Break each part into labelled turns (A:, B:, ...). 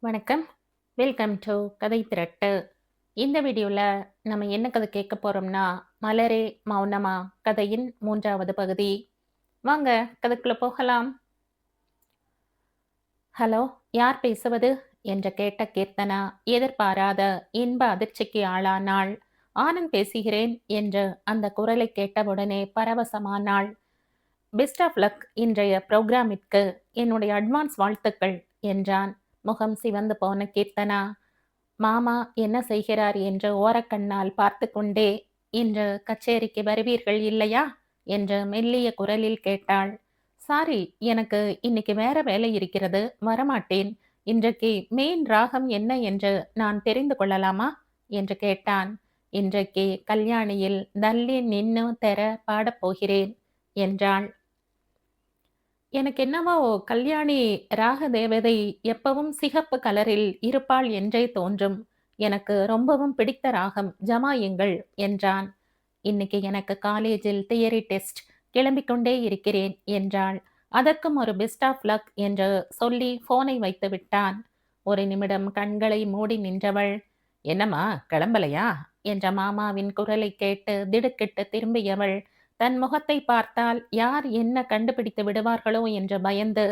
A: வணக்கம். Welcome to கதை திரட்டு. இந்த வீடியோல நம்ம என்ன கதை கேட்க போறோம்னா, மலரே மௌனமா கதையின் 3வது பகுதி. வாங்க கதைக்குள்ள போகலாம். ஹலோ, யார் பேசுவது என்று கேட்ட கீர்த்தனா எதிர்பாராத இன்ப அதிர்ச்சிக்கு ஆளானாள். ஆனந்த் பேசுகிறேன் என்று அந்த குரலை கேட்டவுடனே பரவசமானாள். பெஸ்ட் ஆஃப் லக் இன்றைய புரோகிராமிற்கு என்னுடைய அட்வான்ஸ் வாழ்த்துக்கள் என்றான். முகம் சிவந்து போன கீர்த்தனா, மாமா என்ன செய்கிறார் என்று ஓரக்கண்ணால் பார்த்து கொண்டே, இன்று கச்சேரிக்கு வருவீர்கள் இல்லையா என்று மெல்லிய குரலில் கேட்டாள். சாரி, எனக்கு இன்னைக்கு வேற வேலை இருக்கிறது, வரமாட்டேன். இன்றைக்கு மெயின் ராகம் என்ன என்று நான் தெரிந்து கொள்ளலாமா என்று கேட்டான். இன்றைக்கு கல்யாணியில் தள்ளி நின்னு தெர பாடப் போகிறேன் என்றாள். எனக்கு என்னவோ கல்யாணி ராக தேவதை எப்பவும் சிகப்பு கலரில் இருப்பாள் என்றே தோன்றும். எனக்கு ரொம்பவும் பிடித்த ராகம் ஜமாயுங்கள் என்றான். இன்னைக்கு எனக்கு காலேஜில் தியரி டெஸ்ட், கிளம்பிக் கொண்டே இருக்கிறேன் என்றாள். அதற்கும் ஒரு பெஸ்ட் ஆஃப் லக் என்று சொல்லி போனை வைத்து விட்டான். ஒரு நிமிடம் கண்களை மூடி நின்றவள், என்னம்மா கிளம்பலையா என்ற மாமாவின் குரலை கேட்டு திடுக்கிட்டு திரும்பியவள் தன் முகத்தை பார்த்தால் யார் என்ன கண்டுபிடித்து விடுவார்களோ என்று பயந்து,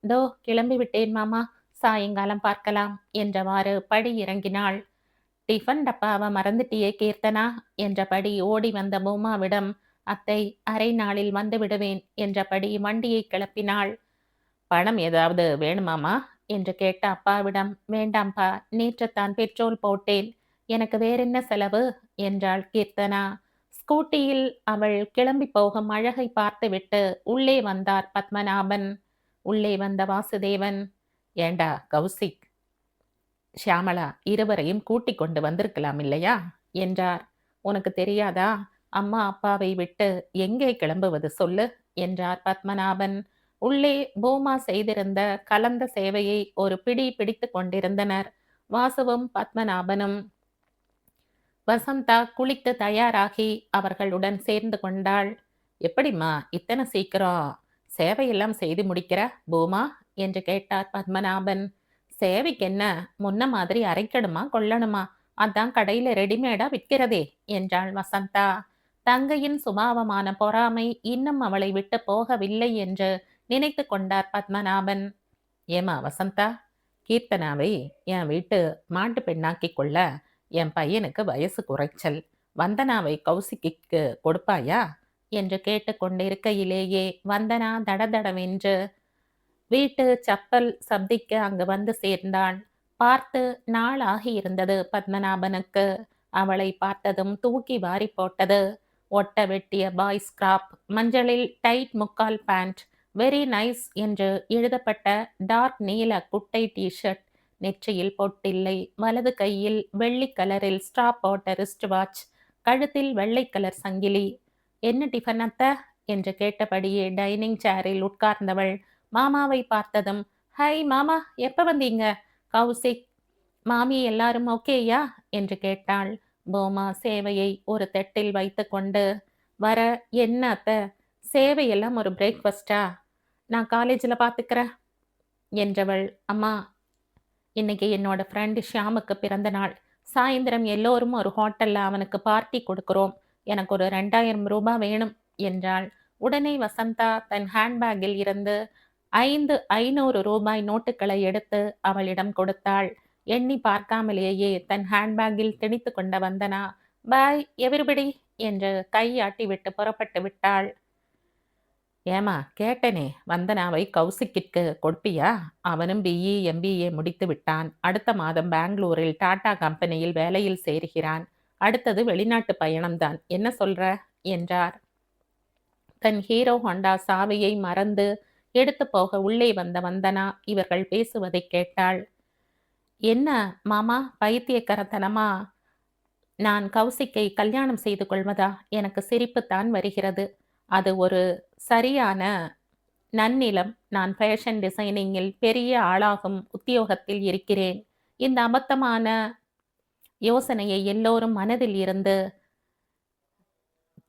A: தோ கிளம்பி விட்டேன் மாமா, சாயங்காலம் பார்க்கலாம் என்றவாறு படி இறங்கினாள். டிஃபன் டப்பாவை மறந்துட்டியே கீர்த்தனா என்றபடி ஓடி வந்த பூமாவிடம், அத்தை அரை நாளில் வந்து விடுவேன் என்றபடி வண்டியை கிளப்பினாள். பணம் ஏதாவது வேணுமாமா என்று கேட்ட அப்பாவிடம், வேண்டாம்பா, நேற்றுத்தான் பெட்ரோல் போட்டேன், எனக்கு வேறென்ன செலவு என்றாள் கீர்த்தனா. ஸ்கூட்டியில் அவள் கிளம்பி போகும் அழகை பார்த்துவிட்டு உள்ளே வந்தார் பத்மநாபன். உள்ளே வந்த வாசுதேவன், ஏண்டா கௌசிக், ஷியாமளா இருவரையும் கூட்டிக் கொண்டு வந்திருக்கலாம் இல்லையா என்றார். உனக்கு தெரியாதா, அம்மா அப்பாவை விட்டு எங்கே கிளம்புவது சொல்லு என்றார் பத்மநாபன். உள்ளே பூமா செய்திருந்த கலந்த சேவையை ஒரு பிடி பிடித்து கொண்டிருந்தனர். வாசுவும் பத்மநாபனும். வசந்தா குளித்து தயாராகி அவர்களுடன் சேர்ந்து கொண்டாள். எப்படிம்மா இத்தனை சீக்கிரம் சேவையெல்லாம் செய்து முடிக்கிற பூமா என்று கேட்டார் பத்மநாபன். சேவைக்கு என்ன, முன்ன மாதிரி அரைக்கணுமா கொள்ளணுமா, அதான் கடையில ரெடிமேடா விற்கிறதே என்றாள் வசந்தா. தங்கையின் சுபாவமான பொறாமை இன்னும் அவளை விட்டு போகவில்லை என்று நினைத்து கொண்டார் பத்மநாபன். ஏமா வசந்தா, கீர்த்தனாவை என் வீட்டு மாட்டு பெண்ணாக்கி கொள்ள என் பையனுக்கு வயசு குறைச்சல், வந்தனாவை கௌசிக்கு கொடுப்பாயா என்று கேட்டுக்கொண்டிருக்கையிலேயே வந்தனா தடதடவென்று வீட்டு சப்பல் சப்திக்க அங்கு வந்து சேர்ந்தாள். பார்த்து நாள் ஆகியிருந்தது பத்மநாபனுக்கு. அவளை பார்த்ததும் தூக்கி வாரி போட்டது. ஒட்ட வெட்டிய பாய் ஸ்கிராப், மஞ்சளில் டைட் முக்கால் பேண்ட், வெரி நைஸ் என்று எழுதப்பட்ட டார்க் நீல குட்டை டிஷர்ட், நெற்றியில் பொட்டில்லை, வலது கையில் வெள்ளி கலரில் ஸ்ட்ரா போட்ட ரிஸ்ட் வாட்ச், கழுத்தில் வெள்ளை கலர் சங்கிலி. என்ன டிஃபன் அத்த என்று கேட்டபடியே டைனிங் சேரில் உட்கார்ந்தவள் மாமாவை பார்த்ததும், ஹை மாமா, எப்ப வந்தீங்க? கௌசிக், மாமி எல்லாரும் ஓகேயா என்று கேட்டாள். பூமா சேவையை ஒரு தட்டில் வைத்து கொண்டு, வர என்ன அத்த, சேவையெல்லாம் ஒரு பிரேக்ஃபாஸ்டா, நான் காலேஜில் பார்த்துக்கிறேன் என்றவள். அம்மா, இன்னைக்கு என்னோட ஃப்ரெண்டு ஷியாமுக்கு பிறந்த நாள், சாயந்தரம் எல்லோரும் ஒரு ஹோட்டல்ல அவனுக்கு பார்ட்டி கொடுக்கிறோம், எனக்கு ஒரு 2000 ரூபாய் வேணும் என்றாள். உடனே வசந்தா தன் ஹேண்ட்பேக்கில் இருந்து 500 ரூபாய் நோட்டுகளை எடுத்து அவளிடம் கொடுத்தாள். எண்ணி பார்க்காமலேயே தன் ஹேண்ட்பேக்கில் திணித்து கொண்ட வந்தனா, பாய் எவரிபடி என்று கையாட்டி விட்டு புறப்பட்டு விட்டாள். ஏமா கேட்டனே, வந்தனாவை கௌசிக்கிற்கு கொடுப்பியா? அவனும் பிஇ எம்பிஏ முடித்து விட்டான். அடுத்த மாதம் பெங்களூரில் டாடா கம்பெனியில் வேலையில் சேர்கிறான். அடுத்தது வெளிநாட்டு பயணம்தான், என்ன சொல்ற என்றார். தன் ஹீரோ ஹோண்டா சாவியை மறந்து எடுத்து போக உள்ளே வந்த வந்தனா இவர்கள் பேசுவதை கேட்டாள். என்ன மாமா, பைத்தியக்காரத்தனமா நான் கௌசிக்கை கல்யாணம் செய்து கொள்வதா? எனக்கு சிரிப்புத்தான் வருகிறது. அது ஒரு சரியான நன்னிலம். நான் ஃபேஷன் டிசைனிங்கில் பெரிய ஆளாகும் உத்தியோகத்தில் இருக்கிறேன். இந்த அபத்தமான யோசனையை எல்லோரும் மனதில் இருந்து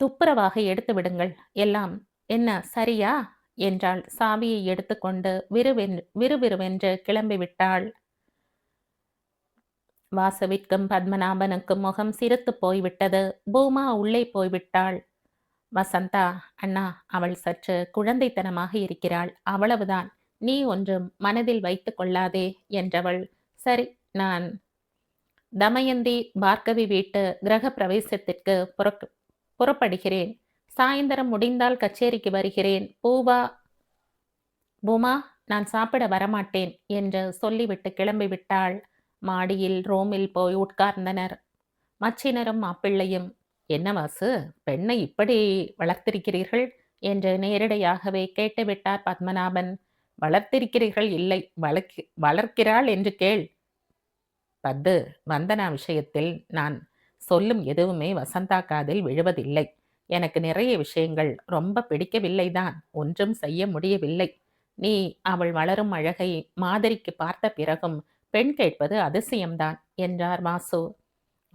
A: துப்புரவாக எடுத்து விடுங்கள். எல்லாம் என்ன சரியா என்றாள். சாவியை எடுத்துக்கொண்டு விறுவிறுவென்று கிளம்பிவிட்டாள். வாசுவிற்கும் பத்மநாபனுக்கும் முகம் சிரித்து போய்விட்டது. பூமா உள்ளே போய்விட்டாள். வசந்தா, அண்ணா, அவள் சற்று குழந்தைத்தனமாக இருக்கிறாள், அவ்வளவுதான். நீ ஒன்றும் மனதில் வைத்துக் கொள்ளாதே என்றவள். சரி, நான் தமயந்தி பார்கவி வீட்டு கிரக பிரவேசத்திற்கு புறப்படுகிறேன். சாயந்தரம் முடிந்தால் கச்சேரிக்கு வருகிறேன். பூமா, நான் சாப்பிட வரமாட்டேன் என்று சொல்லிவிட்டு கிளம்பிவிட்டாள். மாடியில் ரூமில் போய் உட்கார்ந்தனர் மச்சினரும் மாப்பிள்ளையும். என்ன வாசு, பெண்ணை இப்படி வளர்த்திருக்கிறீர்கள் என்று நேரடியாகவே கேட்டுவிட்டார் பத்மநாபன். வளர்த்திருக்கிறீர்கள் இல்லை, வளர்க்கிறாள் என்று கேள். பத்து, வந்தனா விஷயத்தில் நான் சொல்லும் எதுவுமே வசந்தா காதில் விழுவதில்லை. எனக்கு நிறைய விஷயங்கள் ரொம்ப பிடிக்கவில்லைதான், ஒன்றும் செய்ய முடியவில்லை. நீ அவள் வளரும் அழகை மாதிரிக்கு பார்த்த பிறகும் பெண் கேட்பது அதிசயம்தான் என்றார் வாசு.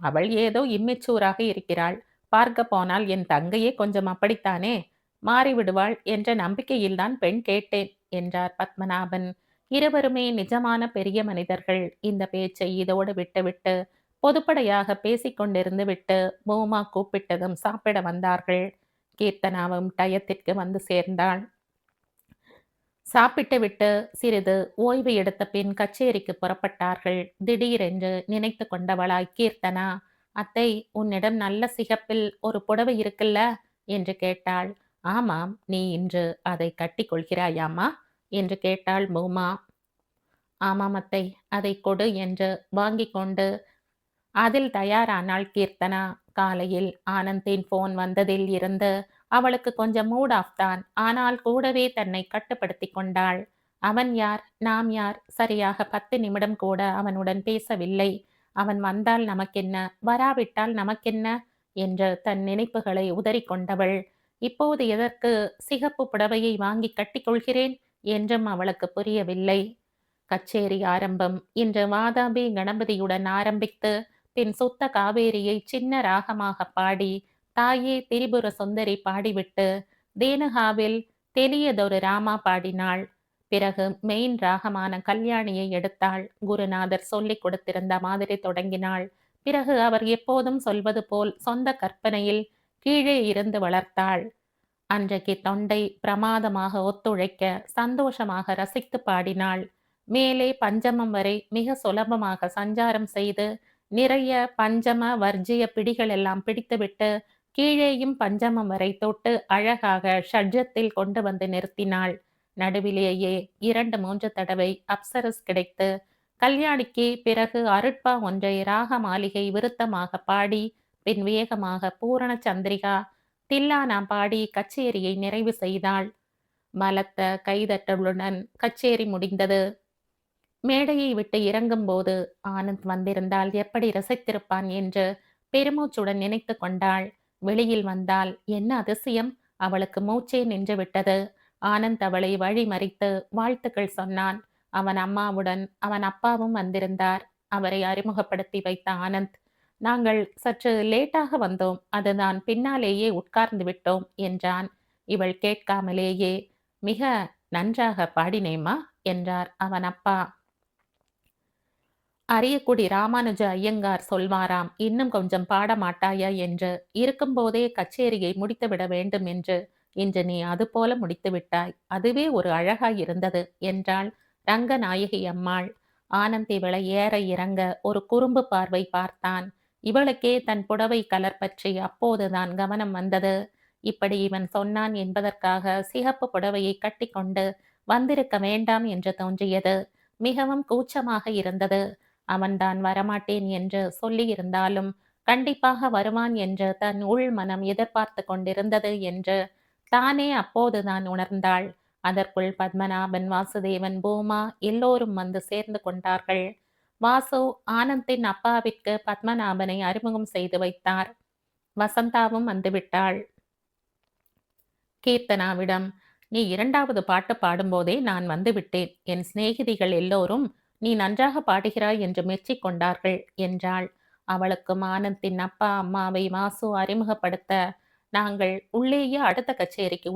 A: அவள் ஏதோ இம்மெச்சூராக இருக்கிறாள். பார்க்க போனால் என் தங்கையே கொஞ்சம் அப்படித்தானே, மாறிவிடுவாள் என்ற நம்பிக்கையில்தான் பெண் கேட்டேன் என்றார் பத்மநாபன். இருவருமே நிஜமான பெரிய மனிதர்கள். இந்த பேச்சை இதோடு விட்டுவிட்டு பொதுப்படையாக பேசிக்கொண்டிருந்து விட்டு பூமா கூப்பிட்டதும் சாப்பிட வந்தார்கள். கீர்த்தனாவும் டயத்திற்கு வந்து சேர்ந்தாள். சாப்பிட்டு விட்டு சிறிது ஓய்வு எடுத்த பின் கச்சேரிக்கு புறப்பட்டார்கள். திடீரென்று நினைத்து கொண்டவளாய் கீர்த்தனா, அத்தை, உன்னிடம் நல்ல சிகப்பில் ஒரு புடவை இருக்குல்ல என்று கேட்டாள். ஆமாம், நீ இன்று அதை கட்டி கொள்கிறாயாமா என்று கேட்டாள் பூமா. ஆமாம் அத்தை, அதை கொடு என்று வாங்கி கொண்டு அதில் தயாரானாள் கீர்த்தனா. காலையில் ஆனந்தின் போன் வந்ததில் இருந்து அவளுக்கு கொஞ்சம் மூட் ஆஃப் தான். ஆனால் கூடவே தன்னை கட்டுப்படுத்தி கொண்டாள். அவன் யார், நாம் யார்? சரியாக 10 நிமிடம் கூட அவனுடன் பேசவில்லை. அவன் வந்தால் நமக்கென்ன, வராவிட்டால் நமக்கென்ன என்று தன் நினைப்புகளை உதறிக்கொண்டவள் இப்போது எதற்கு சிகப்பு புடவையை வாங்கி கட்டிக்கொள்கிறேன் என்றும் அவளுக்கு புரியவில்லை. கச்சேரி ஆரம்பம். இன்று வாதாபி கணபதியுடன் ஆரம்பித்து பின் சுத்த காவேரியை சின்ன ராகமாக பாடி தாயே திரிபுர சுந்தரி பாடிவிட்டு தேனுகாவில் தெளியதொரு ராமா பாடினாள். பிறகு மெயின் ராகமான கல்யாணியை எடுத்தாள். குருநாதர் சொல்லிக் கொடுத்திருந்த மாதிரி தொடங்கினாள். பிறகு அவர் எப்போதும் சொல்வது போல் சொந்த கற்பனையில் கீழே இருந்து வளர்த்தாள். அன்றைக்கு தொண்டை பிரமாதமாக ஒத்துழைக்க சந்தோஷமாக ரசித்து பாடினாள். மேலே பஞ்சமம் வரை மிக சுலபமாக சஞ்சாரம் செய்து நிறைய பஞ்சம வர்ஜிய பிடிகள் எல்லாம் பிடித்துவிட்டு கீழேயும் பஞ்சமம் வரை தொட்டு அழகாக ஷட்ஜத்தில் கொண்டு வந்து நிறுத்தினாள். நடுவிலேயே 2-3 தடவை அப்சரஸ் கிடைத்து கல்யாணிக்கு பிறகு அருட்பா ஒன்றை ராக மாளிகை விருத்தமாக பாடி பின் வேகமாக பூரண சந்திரிகா தில்லானா பாடி கச்சேரியை நிறைவு செய்தாள். பலத்த கைதட்டலுடன் கச்சேரி முடிந்தது. மேடையை விட்டு இறங்கும்போது ஆனந்த் வந்திருந்தால் எப்படி ரசித்திருப்பான் என்று பெருமூச்சுடன் நினைத்து கொண்டாள். வெளியில் வந்தால் என்ன அதிசயம், அவளுக்கு மூச்சே நின்று விட்டது. ஆனந்த் அவளை வழிமறித்து வாழ்த்துக்கள் சொன்னான். அவன் அம்மாவுடன் அவன் அப்பாவும் வந்திருந்தார். அவரை அறிமுகப்படுத்தி வைத்த ஆனந்த், நாங்கள் சற்று லேட்டாக வந்தோம், அதுதான் பின்னாலேயே உட்கார்ந்து விட்டோம் என்றான். இவள் கேட்காமலேயே, மிக நன்றாக பாடினேம்மா என்றார் அவன் அப்பா. அரியக்குடி ராமானுஜ ஐயங்கார் சொல்வாராம், இன்னும் கொஞ்சம் பாட மாட்டாயா என்று. இருக்கும்போதே கச்சேரியை முடித்துவிட வேண்டும் என்று. இன்று நீ அதுபோல முடித்து விட்டாய், அதுவே ஒரு அழகாய் இருந்தது என்றாள் ரங்கநாயகி அம்மாள். ஆனந்த் இவளை ஏற இறங்க ஒரு குறும்பு பார்வை பார்த்தான். இவளுக்கே தன் புடவை கலர் பற்றி அப்போதுதான் கவனம் வந்தது. இப்படி இவன் சொன்னான் என்பதற்காக சிகப்பு புடவையை கட்டிக்கொண்டு வந்திருக்க வேண்டாம் என்று தோன்றியது. மிகவும் கூச்சமாக இருந்தது. அவன்தான் வரமாட்டேன் என்று சொல்லியிருந்தாலும் கண்டிப்பாக வருவான் என்று தன் உள் மனம் எதிர்பார்த்து கொண்டிருந்தது என்று தானே அப்போதுதான் உணர்ந்தாள். அதற்குள் பத்மநாபன், வாசுதேவன், பூமா எல்லோரும் வந்து சேர்ந்து கொண்டார்கள். வாசு ஆனந்தின் அப்பாவிற்கு பத்மநாபனை அறிமுகம் செய்து வைத்தார். வசந்தாவும் வந்துவிட்டாள். கீர்த்தனாவிடம், நீ 2வது பாட்டு பாடும்போதே நான் வந்துவிட்டேன். என் சிநேகிதிகள் எல்லோரும் நீ நன்றாக பாடுகிறாய் என்று மெச்சிக் கொண்டார்கள் என்றாள். அவளுக்கும் ஆனந்தின் அப்பா அம்மாவை வாசு அறிமுகப்படுத்த நாங்கள் உள்ளேயே அடுத்த கச்சேரிக்கு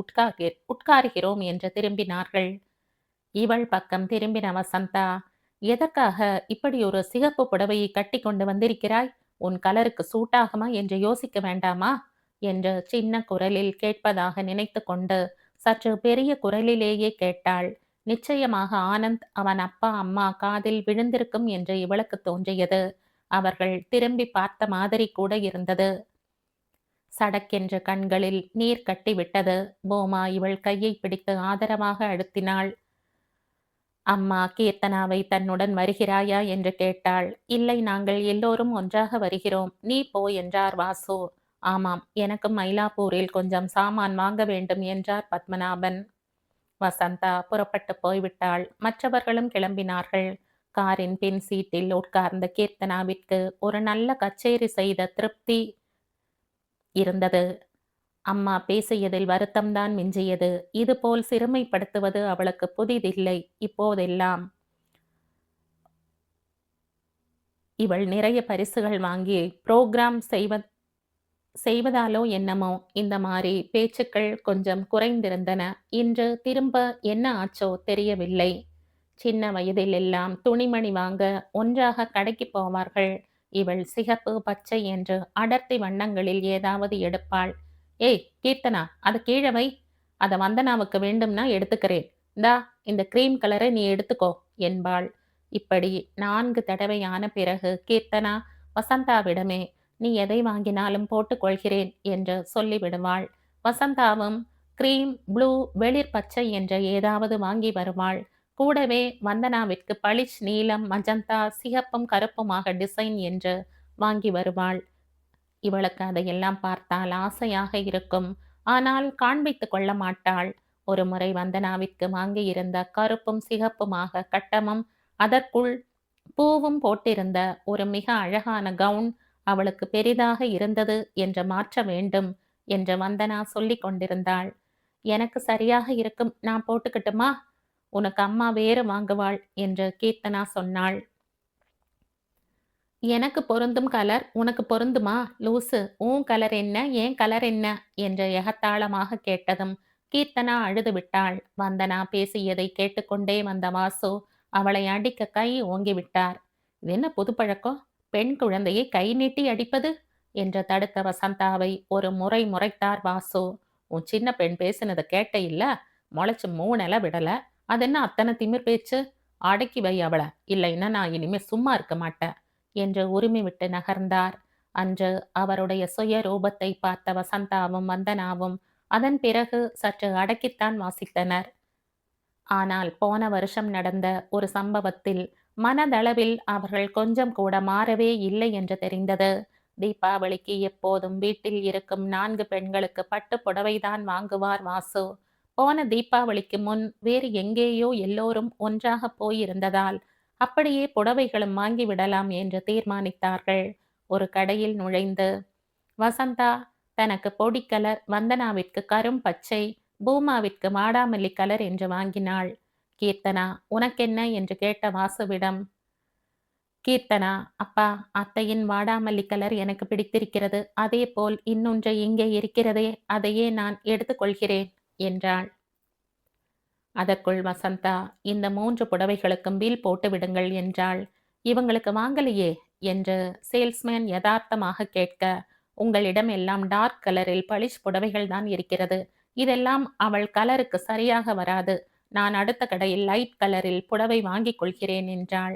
A: உட்காருகிறோம் என்று திரும்பினார்கள். இவள் பக்கம் திரும்பின வசந்தா, எதற்காக இப்படி ஒரு சிகப்பு புடவையை கட்டி கொண்டு வந்திருக்கிறாய்? உன் கலருக்கு சூட்டாகுமா என்று யோசிக்க வேண்டாமா? என்று சின்ன குரலில் கேட்பதாக நினைத்து கொண்டு சற்று பெரிய குரலிலேயே கேட்டாள். நிச்சயமாக ஆனந்த் அவன் அப்பா அம்மா காதில் விழுந்திருக்கும் என்று இவளுக்கு தோன்றியது. அவர்கள் திரும்பி பார்த்த மாதிரி கூட இருந்தது. சடக்கென்று கண்களில் நீர் கட்டிவிட்டது. பூமா இவள் கையை பிடித்து ஆதரவாக அழுத்தினாள். அம்மா கீர்த்தனாவை தன்னுடன் வருகிறாயா என்று கேட்டாள். இல்லை, நாங்கள் எல்லோரும் ஒன்றாக வருகிறோம். நீ போ என்றார் வாசு. ஆமாம், எனக்கும் மயிலாப்பூரில் கொஞ்சம் சாமான் வாங்க வேண்டும் என்றார் பத்மநாபன். வசந்தா புறப்பட்டு போய்விட்டாள். மற்றவர்களும் கிளம்பினார்கள். காரின் பின் சீட்டில் உட்கார்ந்த கீர்த்தனாவிற்கு ஒரு நல்ல கச்சேரி செய்த திருப்தி இருந்தது. அம்மா பேசியதில் வருத்தம்தான் மிஞ்சியது. இதுபோல் சிறுமைப்படுத்துவது அவளுக்கு புதிதில்லை. இப்போதெல்லாம் இவள் நிறைய பரிசுகள் வாங்கி புரோகிராம் செய்வதாலோ என்னமோ இந்த மாதிரி பேச்சுக்கள் கொஞ்சம் குறைந்திருந்தன. இன்று திரும்ப என்ன ஆச்சோ தெரியவில்லை. சின்ன வயதில் எல்லாம் துணிமணி வாங்க ஒன்றாக கடைக்கு போவார்கள். இவள் சிகப்பு பச்சை என்று அடர்த்தி வண்ணங்களில் ஏதாவது எடுப்பாள். ஏய் கீர்த்தனா, அது கீழே வை. அதை வந்தனாவுக்கு வேண்டும்னா எடுத்துக்கிறேன். இந்தா, இந்த கிரீம் கலரை நீ எடுத்துக்கோ என்பாள். இப்படி 4 தடவையான பிறகு கீர்த்தனா வசந்தாவிடமே நீ எதை வாங்கினாலும் போட்டுக்கொள்கிறேன் என்று சொல்லிவிடுவாள். வசந்தாவும் கிரீம், ப்ளூ, வெளிர் பச்சை என்ற ஏதாவது வாங்கி வருவாள். கூடவே வந்தனாவிற்கு பளிச் நீலம், மஜந்தா, சிகப்பும் கருப்புமாக டிசைன் என்று வாங்கி வருவாள். இவளுக்கு அதையெல்லாம் பார்த்தால் ஆசையாக இருக்கும். ஆனால் காண்பித்துக் கொள்ள மாட்டாள். ஒரு முறை வந்தனாவிற்கு வாங்கியிருந்த கருப்பும் சிகப்புமாக கட்டமும் அதற்குள் பூவும் போட்டிருந்த ஒரு மிக அழகான கவுன் அவளுக்கு பெரிதாக இருந்தது என்று மாற்ற வேண்டும் என்று வந்தனா சொல்லிக் கொண்டிருந்தாள். எனக்கு சரியாக இருக்கும், நான் போட்டுக்கட்டுமா? உனக்கு அம்மா வேறு வாங்குவாள் என்று கீர்த்தனா சொன்னாள். எனக்கு பொருந்தும் கலர் உனக்கு பொருந்துமா லூசு? உன் கலர் என்ன, ஏன் கலர் என்ன என்று எகத்தாளமாக கேட்டதும் கீர்த்தனா அழுது விட்டாள். வந்தனா பேசியதை கேட்டுக்கொண்டே வந்த வாசு அவளை அடிக்க கை ஓங்கிவிட்டார். இது என்ன புது பழக்கம்? பெண் குழந்தையை கை நீட்டி அடிப்பது என்று தடுத்த வசந்தாவை ஒரு முறை முறைத்தார் வாசு. உன் சின்ன பெண் பேசினதை கேட்ட இல்ல? முளைச்சு 3 இலை விடல. அதென்ன அத்தனை திமிர் பேச்சு? அடக்கி வை அவளை, இல்லைன்னா நான் இனிமே சும்மா இருக்க மாட்டேன் என்று உரிமை விட்டு நகர்ந்தார். அன்று அவருடைய சுய ரூபத்தை பார்த்த வசந்தாவும் வந்தனாவும் அதன் பிறகு சற்று அடக்கித்தான் வாசித்தனர். ஆனால் போன வருஷம் நடந்த ஒரு சம்பவத்தில் மனதளவில் அவர்கள் கொஞ்சம் கூட மாறவே இல்லை என்று தெரிந்தது. தீபாவளிக்கு எப்போதும் வீட்டில் இருக்கும் 4 பெண்களுக்கு பட்டு புடவைதான் வாங்குவார் வாசு. போன தீபாவளிக்கு முன் வேறு எங்கேயோ எல்லோரும் ஒன்றாக போயிருந்ததால் அப்படியே புடவைகளும் வாங்கிவிடலாம் என்று தீர்மானித்தார்கள். ஒரு கடையில் நுழைந்து வசந்தா தனக்கு பொடி கலர், வந்தனாவிற்கு கரும் பச்சை, பூமாவிற்கு வாடாமல்லி கலர் என்று வாங்கினாள். கீர்த்தனா உனக்கென்ன என்று கேட்ட வாசுவிடம், கீர்த்தனா, அப்பா, அத்தையின் வாடாமல்லி கலர் எனக்கு பிடித்திருக்கிறது. அதே போல் இன்னொன்று இங்கே இருக்கிறதே, அதையே நான் எடுத்துக்கொள்கிறேன் என்றாள். அதற்குள் வசந்தா, இந்த 3 புடவைகளுக்கும் பில் போட்டு விடுங்கள் என்றாள். இவங்களுக்கு வாங்கலையே என்று சேல்ஸ்மேன் யதார்த்தமாக கேட்க, உங்களிடம் எல்லாம் டார்க் கலரில் பளிச் புடவைகள் தான் இருக்கிறது. இதெல்லாம் அவள் கலருக்கு சரியாக வராது. நான் அடுத்த கடையில் லைட் கலரில் புடவை வாங்கிக் கொள்கிறேன் என்றாள்.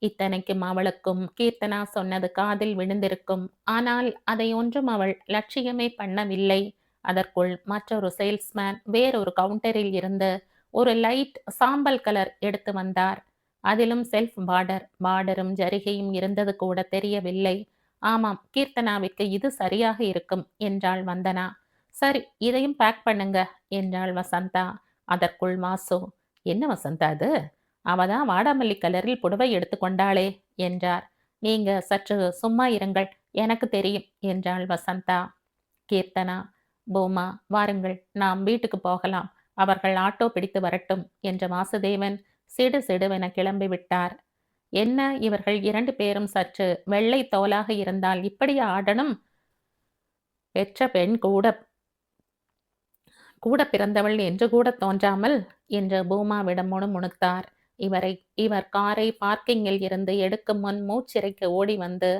A: இத்தனைக்கும் அவளுக்கும் கீர்த்தனா சொன்னது காதில் விழுந்திருக்கும். ஆனால் அதை ஒன்றும் அவள் லட்சியமே பண்ணவில்லை. அதற்குள் மற்றொரு சேல்ஸ்மேன் வேறொரு கவுண்டரில் இருந்து ஒரு லைட் சாம்பல் கலர் எடுத்து வந்தார். அதிலும் செல்ஃப் பார்டரும் ஜரிகையும் இருந்தது கூட தெரியவில்லை. ஆமாம், கீர்த்தனாவிற்கு இது சரியாக இருக்கும் என்றாள் வந்தனா. சரி, இதையும் பேக் பண்ணுங்க என்றாள் வசந்தா. அதற்குள் வாசு, என்ன வசந்தா அது? அவதான் வாடாமல்லி கலரில் புடவை எடுத்து கொண்டாளே என்றார். நீங்க சற்று சும்மா இருங்கள், எனக்கு தெரியும் என்றாள் வசந்தா. கீர்த்தனா, பூமா, வாருங்கள், நாம் வீட்டுக்கு போகலாம். அவர்கள் ஆட்டோ பிடித்து வரட்டும் என்ற வாசுதேவன் சிடு சிடுவென கிளம்பிவிட்டார். என்ன இவர்கள் 2 பேரும் சற்று வெள்ளை தோலாக இருந்தால் இப்படி ஆடணும்? பெற்ற பெண் கூட கூட பிறந்தவள் என்று கூட தோன்றாமல் என்று பூமாவிடம் முணுமுணுத்தார். இவரை இவர் காரை பார்க்கிங்கில் இருந்து எடுக்கும் முன் மூச்சிறைக்க ஓடி வந்து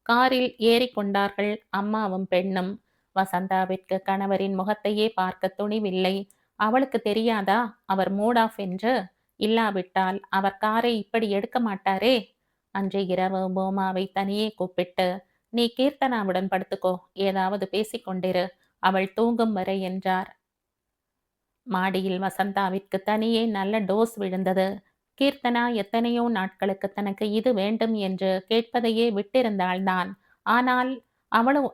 A: காரில் ஏறிக்கொண்டார்கள் அம்மாவும் பெண்ணும். வசந்தாவிற்கு கணவரின் முகத்தையே பார்க்க துணிவில்லை. அவளுக்கு தெரியாதா அவர் மூட் ஆஃப் என்று? இல்லாவிட்டால் அவர் காரை இப்படி எடுக்க மாட்டாரே. அன்று இரவு பூமாவை தனியே கூப்பிட்டு, நீ கீர்த்தனாவுடன் படுத்துக்கோ, ஏதாவது பேசிக்கொண்டிரு, அவள் தூங்கும் வரை என்றார். மாடியில் வசந்தாவிற்கு தனியே நல்ல டோஸ் விழுந்தது. கீர்த்தனா எத்தனையோ நாட்களுக்கு தனக்கு இது வேண்டும் என்று கேட்பதையே விட்டிருந்தாள்தான். ஆனால்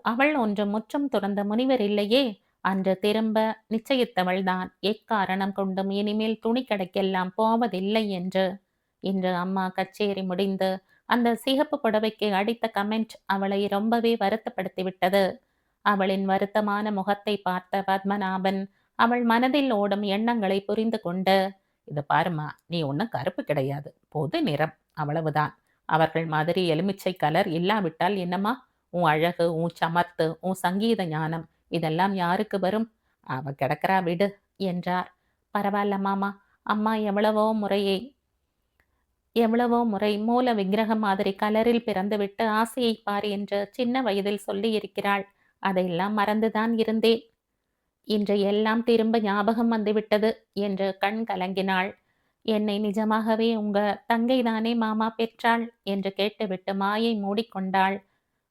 A: அவள் ஒன்று முற்றும் துறந்த முனிவர் இல்லையே. அன்று திரும்ப நிச்சயித்தவள்தான் எக்காரணம் கொண்டும் இனிமேல் துணிக்கடைக்கெல்லாம் போவதில்லை என்று. இன்று அம்மா கச்சேரி முடிந்து அந்த சிகப்பு புடவைக்கு அடித்த கமெண்ட் அவளை ரொம்பவே வருத்தப்படுத்திவிட்டது. அவளின் வருத்தமான முகத்தை பார்த்த பத்மநாபன் அவள் மனதில் ஓடும் எண்ணங்களை புரிந்து கொண்டு, இது பாருமா, நீ ஒன்றும் கருப்பு கிடையாது, பொது நிறம், அவ்வளவுதான். அவர்கள் மாதிரி எலுமிச்சை கலர் இல்லாவிட்டால் என்னம்மா? உன் அழகு, உன் சமர்த்து, உன் சங்கீத ஞானம் இதெல்லாம் யாருக்கு வரும்? அவ கிடக்கிறா விடு என்றார். பரவாயில்ல மாமா, அம்மா எவ்வளவோ முறை மூல விக்கிரகம் மாதிரி கலரில் பிறந்துவிட்டு ஆசையை பார் என்று சின்ன வயதில் சொல்லி இருக்கிறாள். அதையெல்லாம் மறந்துதான் இருந்தேன். இன்று எல்லாம் திரும்ப ஞாபகம் வந்துவிட்டது என்று கண் கலங்கினாள். என்னை நிஜமாகவே உங்க தங்கைதானே மாமா பெற்றாள் என்று கேட்டுவிட்டு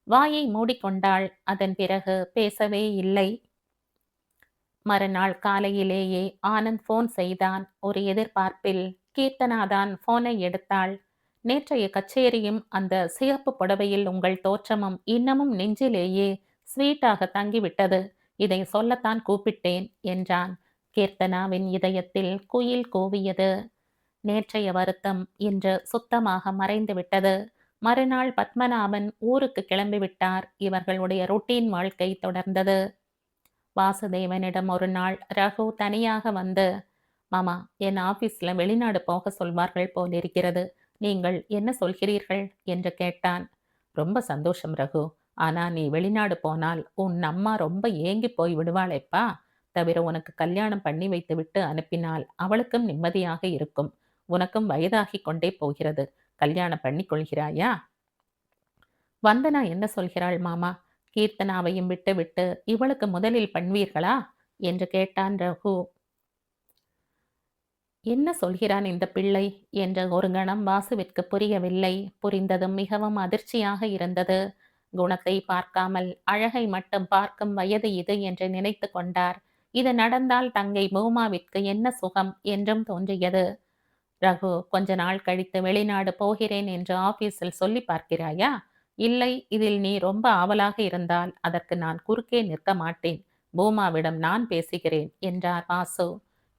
A: வாயை மூடிக்கொண்டாள். அதன் பிறகு பேசவே இல்லை. மறுநாள் காலையிலேயே ஆனந்த் போன் செய்தான். ஒரு எதிர்பார்ப்பில் கீர்த்தனாதான் போனை எடுத்தாள். நேற்றைய கச்சேரியும் அந்த சிகப்பு புடவையில் உங்கள் தோற்றமும் இன்னமும் நெஞ்சிலேயே ஸ்வீட்டாக தங்கிவிட்டது. இதை சொல்லத்தான் கூப்பிட்டேன் என்றான். கீர்த்தனாவின் இதயத்தில் குயில் கூவியது. நேற்றைய வருத்தம் இன்று சுத்தமாக மறைந்துவிட்டது. மறுநாள் பத்மநாபன் ஊருக்கு கிளம்பிவிட்டார். இவர்களுடைய ரொட்டீன் வாழ்க்கை தொடர்ந்தது. வாசுதேவனிடம் ஒரு நாள் ரகு தனியாக வந்து, மாமா, என் ஆபீஸ்ல வெளிநாடு போக சொல்வார்கள் போலிருக்கிறது, நீங்கள் என்ன சொல்கிறீர்கள் என்று கேட்டான். ரொம்ப சந்தோஷம் ரகு, ஆனா நீ வெளிநாடு போனால் உன் அம்மா ரொம்ப ஏங்கி போய் விடுவாளேப்பா. தவிர உனக்கு கல்யாணம் பண்ணி வைத்து விட்டு அனுப்பினால் அவளுக்கும் நிம்மதியாக இருக்கும். உனக்கும் வயதாகி கொண்டே போகிறது. கல்யாணம் பண்ணி கொள்கிறாயா? வந்தனா என்ன சொல்கிறாள் மாமா? கீர்த்தனாவையும் விட்டுவிட்டு இவளுக்கு முதலில் பண்ணுவீர்களா என்று கேட்டான் ரகு. என்ன சொல்கிறான் இந்த பிள்ளை என்ற ஒரு கணம் வாசுவிற்கு புரியவில்லை. புரிந்ததும் மிகவும் அதிர்ச்சியாக இருந்தது. குணத்தை பார்க்காமல் அழகை மட்டும் பார்க்கும் வயது இது என்று நினைத்து கொண்டார். இது நடந்தால் தங்கை பூமாவிற்கு என்ன சுகம் என்றும் தோன்றியது. ரகு, கொஞ்ச நாள் கழித்து வெளிநாடு போகிறேன் என்று ஆபீஸில் சொல்லி பார்க்கிறாயா? இல்லை, இதில் நீ ரொம்ப ஆவலாக இருந்தால் அதற்கு நான் குறுக்கே நிற்க மாட்டேன். பூமாவிடம் நான் பேசுகிறேன் என்றார் வாசு.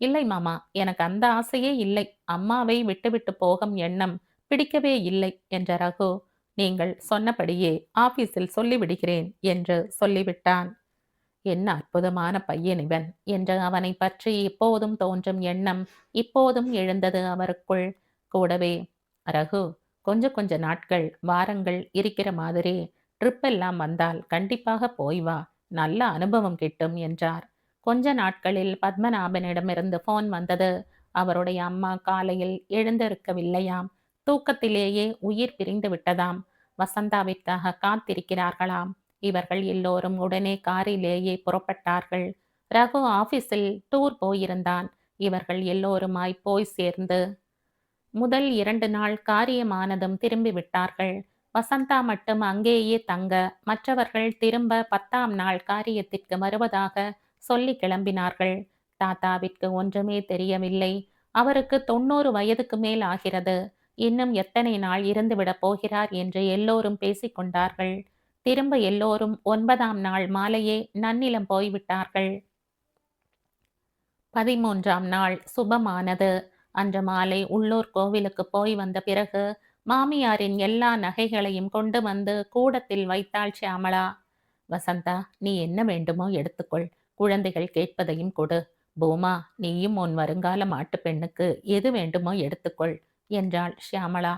A: இல்லை மாமா, எனக்கு அந்த ஆசையே இல்லை. அம்மாவை விட்டுவிட்டு போகும் எண்ணம் பிடிக்கவே இல்லை என்ற ரகு, நீங்கள் சொன்னபடியே ஆபீஸில் சொல்லிவிடுகிறேன் என்று சொல்லிவிட்டான். என்ன அற்புதமான பையன் இவன் என்று அவனை பற்றி இப்போதும் தோன்றும் எண்ணம் இப்போதும் எழுந்தது அவருக்குள். கூடவே, ரகு, கொஞ்ச நாட்கள் வாரங்கள் இருக்கிற மாதிரி ட்ரிப் எல்லாம் வந்தால் கண்டிப்பாக போய் வா, நல்ல அனுபவம் கிட்டும் என்றார். கொஞ்ச நாட்களில் பத்மநாபனிடமிருந்து போன் வந்தது. அவருடைய அம்மா காலையில் எழுந்திருக்கவில்லையாம். தூக்கத்திலேயே உயிர் பிரிந்து விட்டதாம். வசந்தாவிற்காக காத்திருக்கிறார்களாம். இவர்கள் எல்லோரும் உடனே காரிலேயே புறப்பட்டார்கள். ரகு ஆபீஸில் டூர் போயிருந்தான். இவர்கள் எல்லோருமாய் போய் சேர்ந்து முதல் 2 நாள் காரியமானதும் திரும்பி விட்டார்கள். வசந்தா மட்டும் அங்கேயே தங்க, மற்றவர்கள் திரும்ப 10ஆம் நாள் காரியத்திற்கு வருவதாக சொல்லி கிளம்பினார்கள். தாத்தாவிற்கு ஒன்றுமே தெரியவில்லை. அவருக்கு 90 வயதுக்கு மேல் ஆகிறது. இன்னும் எத்தனை நாள் இருந்துவிடப் போகிறார் என்று எல்லோரும் பேசிக்கொண்டார்கள். திரும்ப எல்லோரும் 9ஆம் நாள் மாலையே நன்னிலம் போய்விட்டார்கள். 13ஆம் நாள் சுபமானது. அன்று மாலை உள்ளூர் கோவிலுக்கு போய் வந்த பிறகு மாமியாரின் எல்லா நகைகளையும் கொண்டு வந்து கூடத்தில் வைத்தாள் சியாமளா. வசந்தா, நீ என்ன வேண்டுமோ எடுத்துக்கொள், குழந்தைகள் கேட்பதையும் கொடு. பூமா, நீயும் உன் வருங்கால மாட்டு பெண்ணுக்கு எது வேண்டுமோ எடுத்துக்கொள் என்றாள் ஷியாமளா.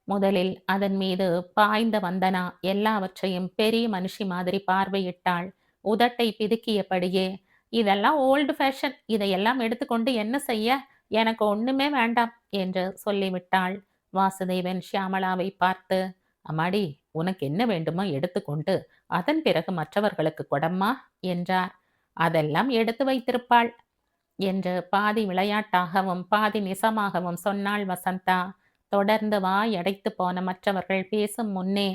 A: முதலில் அதன் மீது பாய்ந்த வந்தனா எல்லாவற்றையும் பெரிய மனுஷி மாதிரி பார்வையிட்டாள். உதட்டை பிதுக்கியபடியே, இதெல்லாம் ஓல்டு ஃபேஷன், இதையெல்லாம் எடுத்துக்கொண்டு என்ன செய்ய? எனக்கு ஒண்ணுமே வேண்டாம். என்று சொல்லிவிட்டாள். வாசுதேவன் ஷியாமளாவை பார்த்து, அம்மாடி, உனக்கு என்ன வேண்டுமோ எடுத்துக்கொண்டு அதன் பிறகு மற்றவர்களுக்கு கொடம்மா என்றார். அதெல்லாம் எடுத்து வைத்திருப்பாள் என்று பாதி விளையாட்டாகவும் பாதி நிசமாகவும் சொன்னாள் வசந்தா. தொடர்ந்து வாயடைத்து போன மற்றவர்கள் பேசும் முன்னே,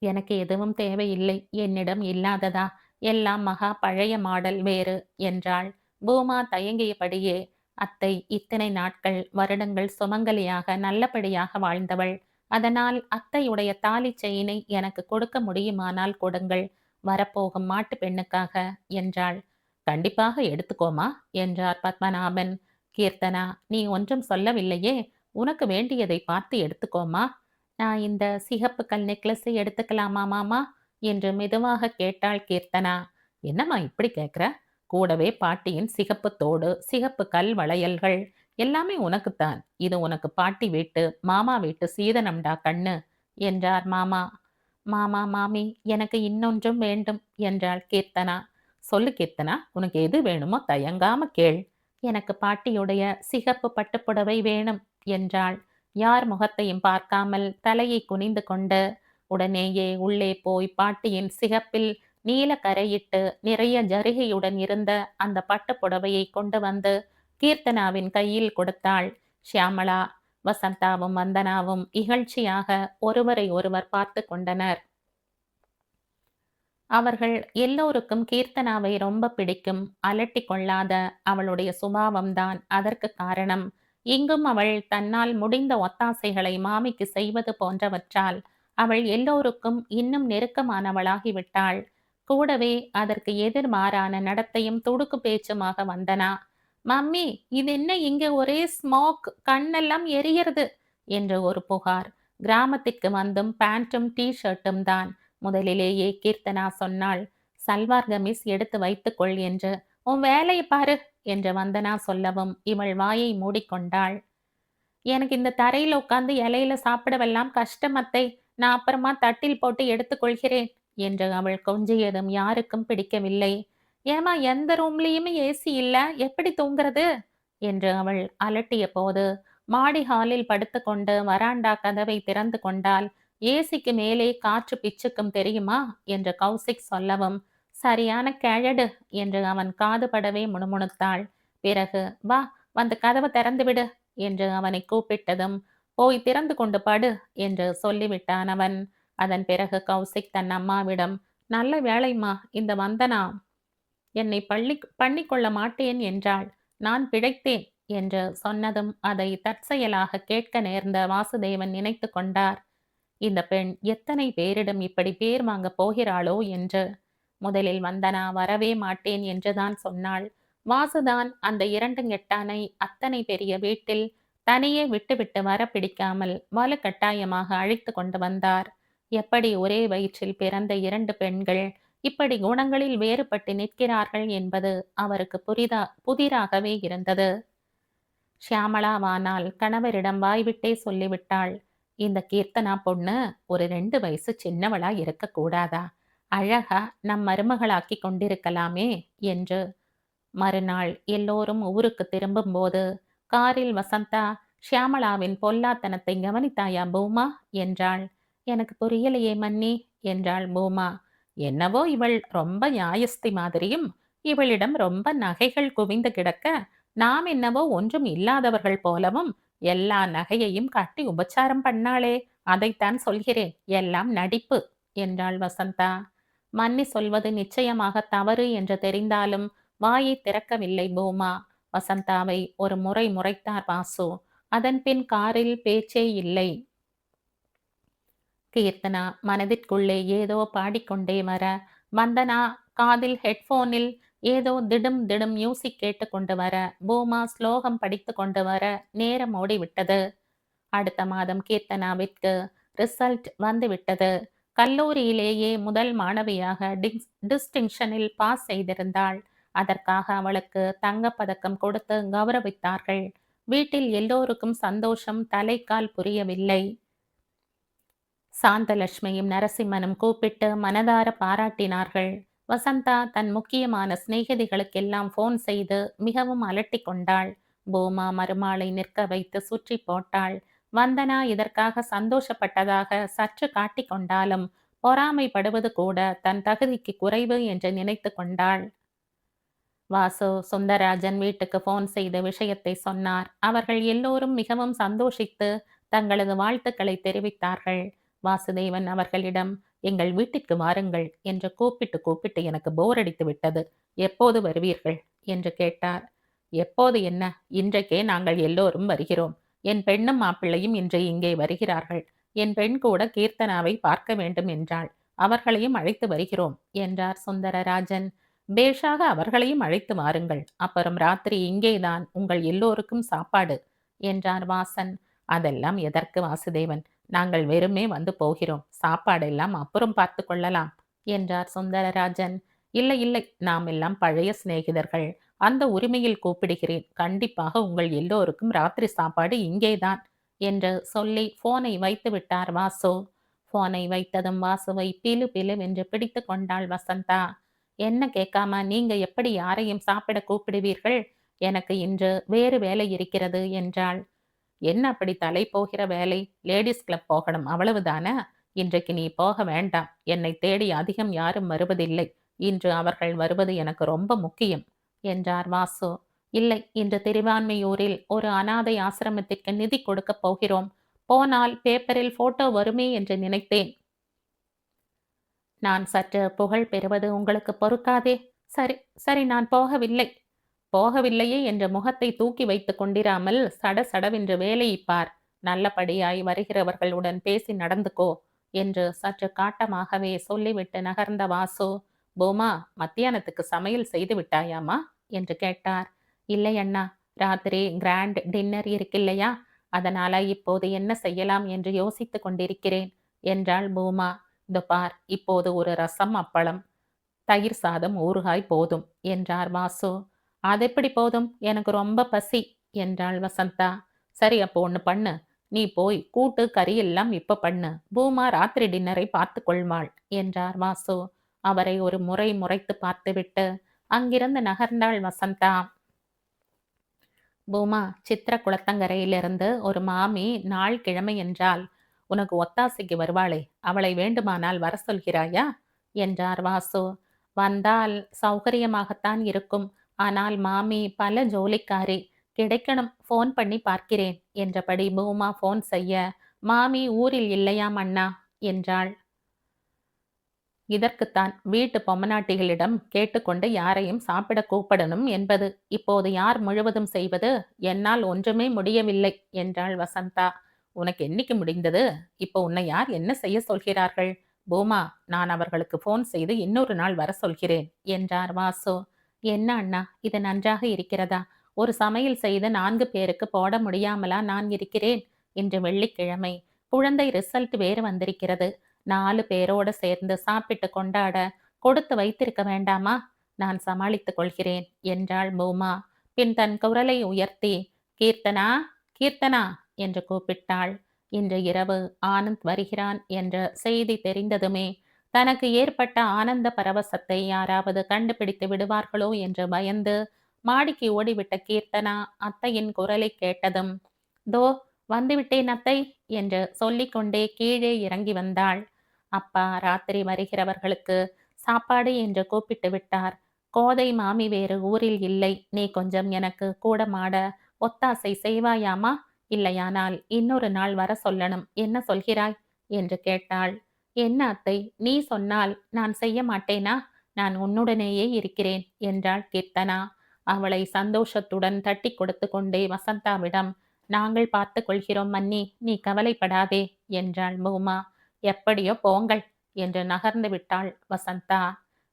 A: எனக்கு எதுவும் தேவையில்லை, என்னிடம் இல்லாததா, எல்லாம் மகா பழைய மாடல் வேறு என்றாள். பூமா தயங்கியபடியே, அத்தை இத்தனை நாட்கள் வருடங்கள் சுமங்கலியாக நல்லபடியாக வாழ்ந்தவள். அதனால் அத்தையுடைய தாலி செயினை எனக்கு கொடுக்க முடியுமானால் கொடுங்கள், வரப்போகும் மாட்டு பெண்ணுக்காக என்றாள். கண்டிப்பாக எடுத்துக்கோமா என்றார் பத்மநாபன். கீர்த்தனா, நீ ஒன்றும் சொல்லவில்லையே, உனக்கு வேண்டியதை பார்த்து எடுத்துக்கோமா. நான் இந்த சிகப்பு கல் நெக்லஸை எடுத்துக்கலாமா மாமா என்று மெதுவாக கேட்டாள் கீர்த்தனா. என்னம்மா இப்படி கேட்குற? கூடவே பாட்டியின் சிகப்பு தோடு, சிகப்பு கல் வளையல்கள் எல்லாமே உனக்குத்தான். இது உனக்கு பாட்டி வீட்டு மாமா வீட்டு சீதனம்டா கண்ணு என்றார் மாமா. மாமா மாமி, எனக்கு இன்னொன்றும் வேண்டும் என்றாள் கீர்த்தனா. சொல்லு கீர்த்தனா, உனக்கு எது வேணுமோ தயங்காம கேள். எனக்கு பாட்டியுடைய சிகப்பு பட்டுப்புடவை வேணும் என்றாள். யார் முகத்தையும் பார்க்காமல் தலையை குனிந்து கொண்டு. உடனேயே உள்ளே போய் பாட்டியின் சிகப்பில் நீல கரையிட்டு நிறைய ஜரிகையுடன் இருந்த அந்த பட்டுப் புடவையை கொண்டு வந்து கீர்த்தனாவின் கையில் கொடுத்தாள். ஷியாமளா, வசந்தாவும் வந்தனாவும் இகழ்ச்சியாக ஒருவரை ஒருவர் பார்த்து கொண்டனர். அவர்கள் எல்லோருக்கும் கீர்த்தனாவை ரொம்ப பிடிக்கும். அலட்டி கொள்ளாத அவளுடைய சுபாவம்தான் அதற்கு காரணம். இங்கும் அவள் தன்னால் முடிந்த ஒத்தாசைகளை மாமிக்கு செய்வது போன்றவற்றால் அவள் எல்லோருக்கும் இன்னும் நெருக்கமானவளாகிவிட்டாள். கூடவே அதற்கு எதிர்மாறான நடத்தையும் துடுக்கு பேச்சுமாக வந்தனா. மம்மி, இது என்ன இங்க ஒரே ஸ்மோக், கண்ணெல்லாம் எரியறது என்று ஒரு புகார். கிராமத்திற்கு வந்தும் பேண்ட்டும் டீ ஷர்ட்டும் தான். முதலிலேயே கீர்த்தனா சொன்னாள். சல்வார் கமிஸ் எடுத்து வைத்துக்கொள் என்று. உன் வேலையை பாரு என்று வந்தனா சொல்லவும் இவள் வாயை மூடிக்கொண்டாள். எனக்கு இந்த தரையில உட்கார்ந்து இலையில சாப்பிடவெல்லாம் கஷ்டம் அத்தை, நான் அப்புறமா தட்டில் போட்டு எடுத்துக்கொள்கிறேன் என்று அவள் கொஞ்சியதும் யாருக்கும் பிடிக்கவில்லை. ஏமா, எந்த ரூம்லயுமே ஏசி இல்ல, எப்படி தூங்குறது என்று அவள் அலட்டிய போது, மாடி ஹாலில் படுத்துக்கொண்டு வராண்டா கதவை திறந்து கொண்டால் ஏசிக்கு மேலே காற்று பிச்சுக்கும் தெரியுமா என்று கௌசிக் சொல்லவும், சரியான கேழடு என்று அவன் காதுபடவே முணுமுணுத்தாள். பிறகு, வா, வந்து கதவை திறந்து விடு என்று அவனை கூப்பிட்டதும், போய் திறந்து கொண்டு படு என்று சொல்லிவிட்டான் அவன். அதன் பிறகு கௌசிக் தன் அம்மாவிடம், நல்ல வேளைம்மா, இந்த வந்தனா என்னை பண்ணிக்கொள்ள மாட்டேன் என்றாள். நான் பிழைத்தேன் என்று சொன்னதும் அதை தற்செயலாக கேட்க நேர்ந்த வாசுதேவன் நினைத்து கொண்டார். இந்த பெண் எத்தனை பேரிடம் இப்படி பேர் வாங்க போகிறாளோ என்று. முதலில் வந்தனா வரவே மாட்டேன் என்றுதான் சொன்னாள். வாசுதான் அந்த இரண்டுங்கெட்டானை அத்தனை பெரிய வீட்டில் தனியே விட்டுவிட்டு வர பிடிக்காமல் வலுக்கட்டாயமாக அழைத்து கொண்டு வந்தார். எப்படி ஒரே வயிற்றில் பிறந்த இரண்டு பெண்கள் இப்படி குணங்களில் வேறுபட்டு நிற்கிறார்கள் என்பது அவருக்கு புதிராகவே இருந்தது. ஷியாமளாவானால் கணவரிடம் வாய்விட்டே சொல்லிவிட்டாள். இந்த கீர்த்தனா பொண்ணு ஒரு 2 வயசு சின்னவளா இருக்கக்கூடாதா? அழகா நம் மருமகளாக்கி கொண்டிருக்கலாமே என்று. மறுநாள் எல்லோரும் ஊருக்கு திரும்பும்போது காரில் வசந்தா, ஷியாமளாவின் பொல்லாத்தனத்தை கவனித்தாயா பூமா என்றாள். எனக்கு புரியலையே மன்னி என்றாள் பூமா. என்னவோ இவள் ரொம்ப நியாயஸ்தி மாதிரியும், இவளிடம் ரொம்ப நகைகள் குவிந்து கிடக்க, நாம் என்னவோ ஒன்றும் இல்லாதவர்கள் போலவும் எல்லா நகையையும் காட்டி உபச்சாரம் பண்ணாளே, அதைத்தான் சொல்கிறேன், எல்லாம் நடிப்பு என்றாள் வசந்தா. மன்னி சொல்வது நிச்சயமாக தவறு என்று தெரிந்தாலும் வாயை திறக்கவில்லை பூமா. வசந்தாவை ஒரு முறை முறைத்தார் வாசு. அதன் பின் காரில் பேச்சே இல்லை. கீர்த்தனா மனதிற்குள்ளே ஏதோ பாடிக்கொண்டே வர, வந்தனா காதில் ஹெட்போனில் ஏதோ திடும் திடும் மியூசிக் கேட்டுக்கொண்டு வர, பூமா ஸ்லோகம் படித்து கொண்டு வர நேரம் ஓடிவிட்டது. அடுத்த மாதம் கீர்த்தனாவிற்கு ரிசல்ட் வந்துவிட்டது. கல்லூரியிலேயே முதல் மாணவியாக டிஸ்டிங்ஷனில் பாஸ் செய்திருந்தாள். அதற்காக அவளுக்கு தங்கப்பதக்கம் கொடுத்து கௌரவித்தார்கள். வீட்டில் எல்லோருக்கும் சந்தோஷம் தலைக்கால் புரியவில்லை. சாந்தலட்சுமியும் நரசிம்மனும் கூப்பிட்டு மனதார பாராட்டினார்கள். வசந்தா தன் முக்கியமான சிநேகிதிகளுக்கெல்லாம் போன் செய்து மிகவும் அலட்டி கொண்டாள். பூமா மருமாளை நிற்க வைத்து சுற்றி போட்டாள். வந்தனா இதற்காக சந்தோஷப்பட்டதாக சற்று காட்டிக் கொண்டாலும் பொறாமைப்படுவது கூட தன் தகுதிக்கு குறைவு என்று நினைத்து கொண்டாள். வாசு சுந்தரராஜன் வீட்டுக்கு போன் செய்து விஷயத்தை சொன்னார். அவர்கள் எல்லோரும் மிகவும் சந்தோஷித்து தங்களது வாழ்த்துக்களை தெரிவித்தார்கள். வாசுதேவன் அவர்களிடம், எங்கள் வீட்டிற்கு வாருங்கள் என்று கூப்பிட்டு கூப்பிட்டு எனக்கு போர் அடித்து விட்டது. எப்போது வருவீர்கள் என்று கேட்டார். எப்போது என்ன, இன்றைக்கே நாங்கள் எல்லோரும் வருகிறோம். என் பெண்ணும் மாப்பிள்ளையும் இன்று இங்கே வருகிறார்கள். என் பெண் கூட கீர்த்தனாவை பார்க்க வேண்டும் என்றாள். அவர்களையும் அழைத்து வருகிறோம் என்றார் சுந்தரராஜன். பேஷாக அவர்களையும் அழைத்து வாருங்கள். அப்புறம் ராத்திரி இங்கேதான் உங்கள் எல்லோருக்கும் சாப்பாடு என்றார் வாசன். அதெல்லாம் எதற்கு வாசுதேவன், நாங்கள் வெறுமே வந்து போகிறோம். சாப்பாடெல்லாம் அப்புறம் பார்த்து கொள்ளலாம் என்றார் சுந்தரராஜன். இல்லை இல்லை, நாம் எல்லாம் பழைய சிநேகிதர்கள். அந்த உரிமையில் கூப்பிடுகிறேன். கண்டிப்பாக உங்கள் எல்லோருக்கும் ராத்திரி சாப்பாடு இங்கேதான் என்று சொல்லி போனை வைத்து விட்டார் வாசு. போனை வைத்ததும் வாசுவை பிலு பிலுவென்று பிடித்து கொண்டாள் வசந்தா. என்ன கேட்காம நீங்க எப்படி யாரையும் சாப்பிட கூப்பிடுவீர்கள்? எனக்கு இன்று வேறு வேலை இருக்கிறது என்றாள். என்ன அப்படி தலை போகிற வேலை? லேடிஸ் கிளப் போகணும், அவ்வளவுதானே? இன்றைக்கு நீ போக வேண்டாம். என்னை தேடி அதிகம் யாரும் வருவதில்லை. இன்று அவர்கள் வருவது எனக்கு ரொம்ப முக்கியம் என்றார் வாசு. இல்லை, இன்று திருவான்மையூரில் ஒரு அனாதை ஆசிரமத்திற்கு நிதி கொடுக்க போகிறோம். போனால் பேப்பரில் போட்டோ வருமே என்று நினைத்தேன். நான் சற்று புகழ் பெறுவது உங்களுக்கு பொறுக்காதே. சரி சரி, நான் போகவில்லை. போகவில்லையே என்ற முகத்தை தூக்கி வைத்துக் கொண்டிராமல் சடசடவென்று வேலையை பார். நல்லபடியாய் வருகிறவர்களுடன் பேசி நடந்துக்கோ என்று சற்று காட்டமாகவே சொல்லிவிட்டு நகர்ந்த வாசு, பூமா, மத்தியானத்துக்கு சமையல் செய்து விட்டாயாமா என்று கேட்டார். இல்லை அண்ணா, ராத்திரி கிராண்ட் டின்னர் இருக்கில்லையா, அதனால இப்போது என்ன செய்யலாம் என்று யோசித்துக் கொண்டிருக்கிறேன் என்றாள் பூமா. இந்த பார், இப்போது ஒரு ரசம், அப்பளம், தயிர் சாதம், ஊறுகாய் போதும் என்றார் வாசு. அதெப்படி போதும், எனக்கு ரொம்ப பசி என்றாள் வசந்தா. சரி, அப்போ ஒன்று பண்ணு, நீ போய் கூட்டு கறி எல்லாம் இப்ப பண்ணு. பூமா ராத்திரி டின்னரை பார்த்து கொள்வாள் என்றார் வாசு. அவரை ஒரு முறை முறைத்து பார்த்துவிட்டு அங்கிருந்து நகர்ந்தாள் வசந்தா. பூமா, சித்திர குளத்தங்கரையிலிருந்து ஒரு மாமி நாள் கிழமை என்றால் உனக்கு ஒத்தாசைக்கு வருவாளே, அவளை வேண்டுமானால் வர சொல்கிறாயா என்றார் வாசு. வந்தால் சௌகரியமாகத்தான் இருக்கும். ஆனால் மாமி பல ஜோலிக்காரி, கிடைக்கணும், ஃபோன் பண்ணி பார்க்கிறேன் என்றபடி பூமா ஃபோன் செய்ய, மாமி ஊரில் இல்லையாம் அண்ணா என்றாள். இதற்குத்தான் வீட்டு பொம்மநாட்டிகளிடம் கேட்டுக்கொண்டு யாரையும் சாப்பிட கூப்பிடணும் என்பது. இப்போது யார் முழுவதும் செய்வது? என்னால் ஒன்றுமே முடியவில்லை என்றாள் வசந்தா. உனக்கு என்னைக்கு முடிந்தது? இப்போ உன்னை யார் என்ன செய்ய சொல்கிறார்கள்? பூமா, நான் அவர்களுக்கு போன் செய்து இன்னொரு நாள் வர சொல்கிறேன் என்றார் வாசு. என்ன அண்ணா, இது நன்றாக இருக்கிறதா? ஒரு சமையல் செய்து 4 பேருக்கு போட முடியாமலா நான் இருக்கிறேன்? இன்று வெள்ளிக்கிழமை, குழந்தை ரிசல்ட் வேறு வந்திருக்கிறது. 4 பேரோடு சேர்ந்து சாப்பிட்டு கொண்டாட கொடுத்து வைத்திருக்க வேண்டாமா? நான் சமாளித்துக் கொள்கிறேன் என்றாள் பூமா. பின் தன் குரலை உயர்த்தி, கீர்த்தனா, கீர்த்தனா என்று கூப்பிட்டாள். இன்று இரவு ஆனந்த் வருகிறான் என்ற செய்தி தெரிந்ததுமே தனக்கு ஏற்பட்ட ஆனந்த பரவசத்தை யாராவது கண்டுபிடித்து விடுவார்களோ என்று பயந்து மாடிக்கு ஓடிவிட்ட கீர்த்தனா அத்தையின் குரலை கேட்டதும், தோ வந்துவிட்டேன் அத்தை என்று சொல்லிக்கொண்டே கீழே இறங்கி வந்தாள். அப்பா ராத்திரி வருகிறவர்களுக்கு சாப்பாடு என்று கூப்பிட்டு விட்டார். கோதை மாமி வேறு ஊரில் இல்லை. நீ கொஞ்சம் எனக்கு கூட மாட ஒத்தாசை செய்வாயாமா? இல்லையானால் இன்னொரு நாள் வர சொல்லணும். என்ன சொல்கிறாய் என்று கேட்டாள். என்ன அத்தை, நீ சொன்னால் நான் செய்ய மாட்டேனா? நான் உன்னுடனேயே இருக்கிறேன் என்றாள் கீர்த்தனா. அவளை சந்தோஷத்துடன் தட்டி கொடுத்து கொண்டே வசந்தாவிடம், நாங்கள் பார்த்து கொள்கிறோம் மன்னி, நீ கவலைப்படாதே என்றாள் பூமா. எப்படியோ போங்கள் என்று நகர்ந்து விட்டாள் வசந்தா.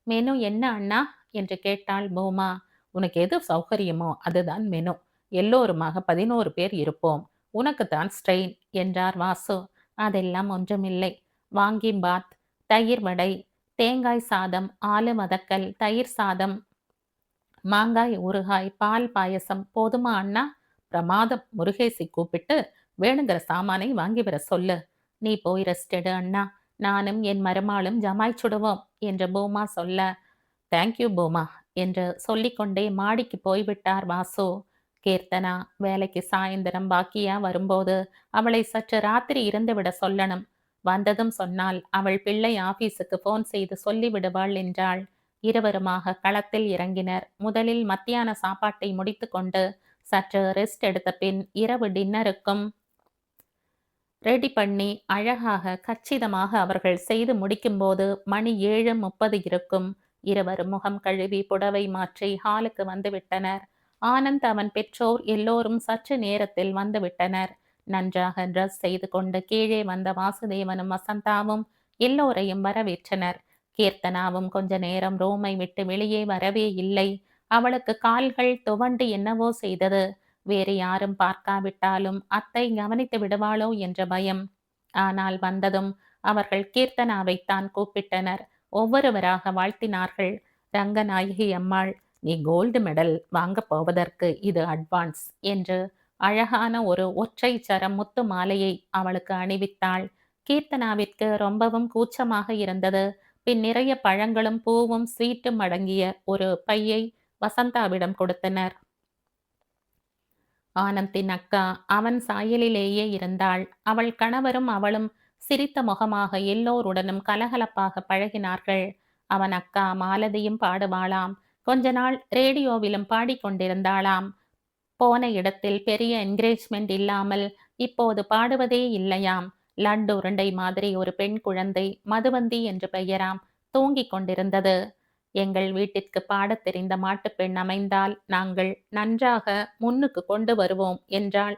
A: மெனு என்ன அண்ணா என்று கேட்டாள் பூமா. உனக்கு எது சௌகரியமோ அதுதான் மெனு. எல்லோருமாக 11 பேர் இருப்போம். உனக்குத்தான் ஸ்ட்ரெயின் என்றார் வாசு. அதெல்லாம் ஒன்றுமில்லை. வாங்கி பாத், தயிர் வடை, தேங்காய் சாதம், ஆலு வதக்கல், தயிர் சாதம், மாங்காய் ஊறுகாய், பால் பாயசம் போதுமா அண்ணா? பிரமாதம். முருகேசி கூப்பிட்டு வேணுங்கிற சாமானை வாங்கி வர சொல்லு. நீ போய் ரெஸ்ட் எடு அண்ணா, நானும் என் மருமாளும் ஜமாய் சுடுவோம் என்று பூமா சொல்ல, தேங்க்யூ பூமா என்று சொல்லிக்கொண்டே மாடிக்கு போய்விட்டார் வாசு. கீர்த்தனா வேலைக்கு சாயந்தரம் பாக்கியா வரும்போது அவளை சற்று ராத்திரி இருந்துவிட சொல்லணும். வந்ததும் சொன்னால் அவள் பிள்ளை ஆபீஸுக்கு போன் செய்து சொல்லிவிடுவாள் என்றாள். இருவருமாக களத்தில் இறங்கினர். முதலில் மத்தியான சாப்பாட்டை முடித்துக்கொண்டு சற்று ரெஸ்ட் எடுத்த பின் இரவு டின்னருக்கும் ரெடி பண்ணி அழகாக கச்சிதமாக அவர்கள் செய்து முடிக்கும்போது மணி 7:30 இருக்கும். இருவரும் முகம் கழுவி புடவை மாற்றி ஹாலுக்கு வந்து விட்டனர். ஆனந்த் அவன் பெற்றோர் எல்லோரும் சற்று நேரத்தில் வந்து விட்டனர். நன்றாக ட்ரெஸ் செய்து கொண்டு கீழே வந்த வாசுதேவனும் வசந்தாவும் எல்லோரையும் வரவேற்றனர். கீர்த்தனாவும் கொஞ்ச நேரம் ரூமை விட்டு வெளியே வரவே இல்லை. அவளுக்கு கால்கள் துவண்டு என்னவோ செய்தது. வேறு யாரும் பார்க்காவிட்டாலும் அத்தை கவனித்து விடுவாளோ என்ற பயம். ஆனால் வந்ததும் அவர்கள் கீர்த்தனாவைத்தான் கூப்பிட்டனர். ஒவ்வொருவராக வாழ்த்தினார்கள். ரங்கநாயகி அம்மாள், நீ கோல்டு மெடல் வாங்கப் போவதற்கு இது அட்வான்ஸ் என்று அழகான ஒரு ஒற்றை சரம் முத்து மாலையை அவளுக்கு அணிவித்தாள். கீர்த்தனாவிற்கு ரொம்பவும் கூச்சமாக இருந்தது. பின் நிறைய பழங்களும் பூவும் ஸ்வீட்டும் அடங்கிய ஒரு பையை வசந்தாவிடம் கொடுத்தனர். ஆனந்தின் அக்கா அவன் சாயலிலேயே இருந்தாள். அவள் கணவரும் அவளும் சிரித்த முகமாக எல்லோருடனும் கலகலப்பாக பழகினார்கள். அவன் அக்கா மாலதியும் பாடுவாளாம். கொஞ்ச நாள் ரேடியோவிலும் பாடிக்கொண்டிருந்தாளாம். போன இடத்தில் பெரிய என்கரேஜ்மெண்ட் இல்லாமல் இப்போது பாடுவதே இல்லையாம். லட்டு உருண்டை மாதிரி ஒரு பெண் குழந்தை, மதுவந்தி என்று பெயராம், தூங்கிக் கொண்டிருந்தது. எங்கள் வீட்டிற்கு பாடத் தெரிந்த மாட்டுப்பெண் அமைந்தால் நாங்கள் நன்றாக முன்னுக்கு கொண்டு வருவோம் என்றாள்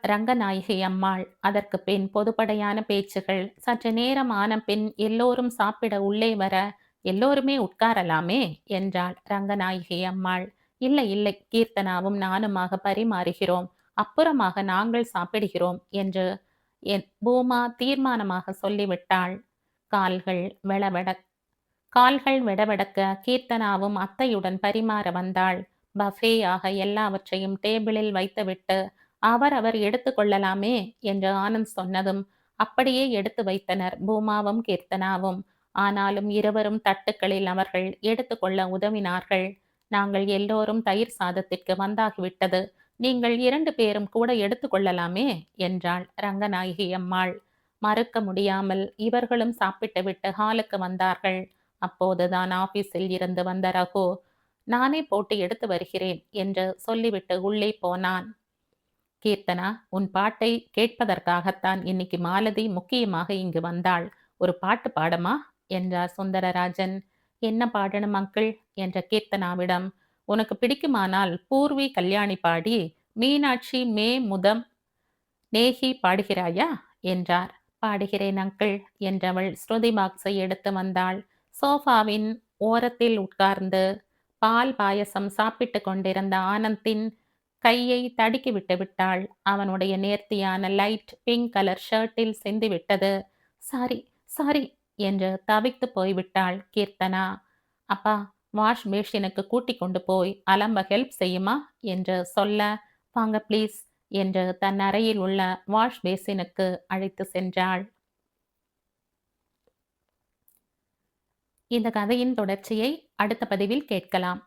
A: ரங்கநாயகி அம்மாள். அதற்கு பின் பொதுப்படையான பேச்சுகள். சற்று நேரம் ஆன பின் எல்லோரும் சாப்பிட உள்ளே வர, எல்லோருமே உட்காரலாமே என்றாள் ரங்கநாயகி அம்மாள். இல்லை இல்லை, கீர்த்தனாவும் நானுமாக பரிமாறுகிறோம், அப்புறமாக நாங்கள் சாப்பிடுகிறோம் என்று என் பூமா தீர்மானமாக சொல்லிவிட்டாள். கால்கள் வெளவெட கால்கள் வெடவெடக்க கீர்த்தனாவும் அத்தையுடன் பரிமாற வந்தாள். பஃபேயாக எல்லாவற்றையும் டேபிளில் வைத்துவிட்டு அவரவர் எடுத்து கொள்ளலாமே என்று ஆனந்த் சொன்னதும் அப்படியே எடுத்து வைத்தனர் பூமாவும் கீர்த்தனாவும். ஆனாலும் இருவரும் தட்டுக்களில் அவர்கள் எடுத்துக்கொள்ள உதவினார்கள். நாங்கள் எல்லோரும் தயிர் சாதத்திற்கு வந்தாகிவிட்டது, நீங்கள் 2 பேரும் கூட எடுத்துக்கொள்ளலாமே என்றாள் ரங்கநாயகி அம்மாள். மறுக்க முடியாமல் இவர்களும் சாப்பிட்டுவிட்டு ஹாலுக்கு வந்தார்கள். அப்போதுதான் ஆபீஸில் இருந்து வந்த ரகு, நானே போட்டு எடுத்து வருகிறேன் என்று சொல்லிவிட்டு உள்ளே போனான். கீர்த்தனா, உன் பாட்டை கேட்பதற்காகத்தான் இன்னைக்கு மாலதி முக்கியமாக இங்கு வந்தாள். ஒரு பாட்டு பாடமா என்றார் சுந்தரராஜன். என்ன பாடணும் அங்கிள் என்ற கீர்த்தனாவிடம். உனக்கு பிடிக்குமானால் பூர்வி கல்யாணி பாடி மீனாட்சி மே முதம் நேகி பாடுகிறாயா என்றார். பாடுகிறேன் அங்கிள் என்றவள் ஸ்ருதி பாக்ஸை எடுத்து வந்தாள். சோஃபாவின் ஓரத்தில் உட்கார்ந்து பால் பாயசம் சாப்பிட்டு கொண்டிருந்த ஆனந்தின் கையை தடுக்கி விட்டு விட்டாள். அவனுடைய நேர்த்தியான லைட் பிங்க் கலர் ஷர்ட்டில் சிந்திவிட்டது. சாரி சாரி என்று தவித்து போய்விட்டாள் கீர்த்தனா. அப்பா, வாஷ் பேஷனுக்கு கூட்டிக் கொண்டு போய் அலம்ப ஹெல்ப் செய்யுமா என்று சொல்ல, வாங்க ப்ளீஸ் என்று தன் அறையில் உள்ள வாஷ் பேசினுக்கு அழைத்து சென்றாள். இந்த கதையின் தொடர்ச்சியை அடுத்த பதிவில் கேட்கலாம்.